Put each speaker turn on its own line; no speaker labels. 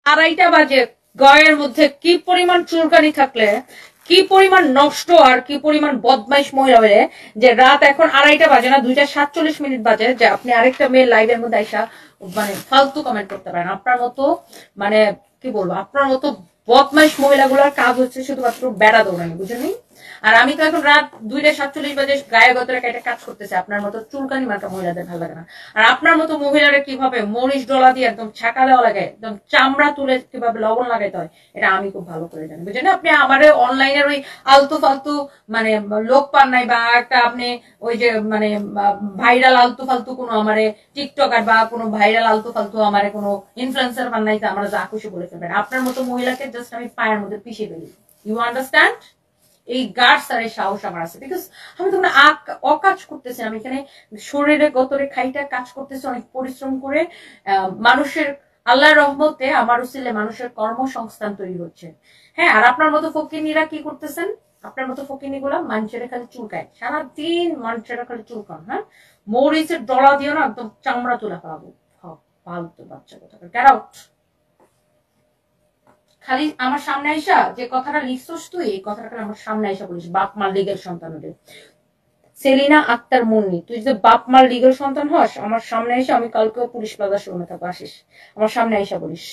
2:30 বাজে গায়ের মধ্যে কি পরিমাণ চুলকানি থাকলে, কি পরিমাণ নষ্ট আর কি পরিমাণ বদমাইশ মহিলা হলে যে রাত এখন 2:30 বাজে না 2:47 বাজে যে আপনি আরেকটা মেয়ে লাইভের মধ্যে আইসা মানে ফালতু কমেন্ট করতে পারেন। আপনার মতো মানে কি বলবো, আপনার মতো বদমাইশ মহিলাগুলোর কাজ হচ্ছে শুধুমাত্র বেড়া দৌড়ানি, বুঝেনি? আর আমি তো এখন রাত 2:47 বাজে গায়ে গতরে কেটে কাজ করতেছে, আপনার মতো চুলকানি মার্কা মহিলাদের ভালো লাগে না। আর আপনার মতো মহিলারা কিভাবে মরিচ ডলা দিয়ে একদম ছাকা দেওয়া লাগে, একদম চামড়া তুলে কিভাবে লবণ লাগাইতে হয়, এটা আমি খুব ভালো করে জানি, বুঝলেন? আপনি আমার অনলাইনের ওই আলতু ফালতু মানে লোক পান নাই, বা একটা আপনি ওই যে মানে ভাইরাল আলতু ফালতু কোনো আমারে টিকটকার বা কোনো ভাইরাল আলতু ফালতু আমারে কোনো ইনফ্লুয়েন্সার পান নাই, আমরা যা খুশি বলে ফেলবেন। আপনার মতো মহিলাকে জাস্ট আমি পায়ের মধ্যে পিছিয়ে ফেলি। You understand? এই গার্ডস আর এই সাহস আমার আছে, বিকজ আমি তো অকাজ করতেছি, আমি এখানে শরীরে গতরে খাইটা কাজ করতেছি অনেক পরিশ্রম করে। মানুষের আল্লাহর রহমতে আমার উসিলে মানুষের কর্মসংস্থান তৈরি হচ্ছে। হ্যাঁ, আর আপনার মতো ফকিনীরা কি করতেছেন? আপনার মতো ফকিনী গুলা মানুষের খালি চুলকায়, সারাদিন মানুষের খালি চুলকান। হ্যাঁ, মরিচের ডলা দিও না, একদম চামড়া তুলে ফেলাবো। ফালতু বাচ্চা কথা, গেট আউট। খালি আমার সামনে আইসা যে কথাটা লিখছস তুই, এই কথাটা আমার সামনে আইসা বলিস বাপ মার লিগের সন্তান হলে। সেলিনা আক্তার মুন্নি, তুই যদি বাপ মার লিগের সন্তান হস, আমার সামনে আইসা, আমি কালকেও পুলিশ প্লাজা শোরুমে থাকবো, আসিস আমার সামনে আইসা বলিস।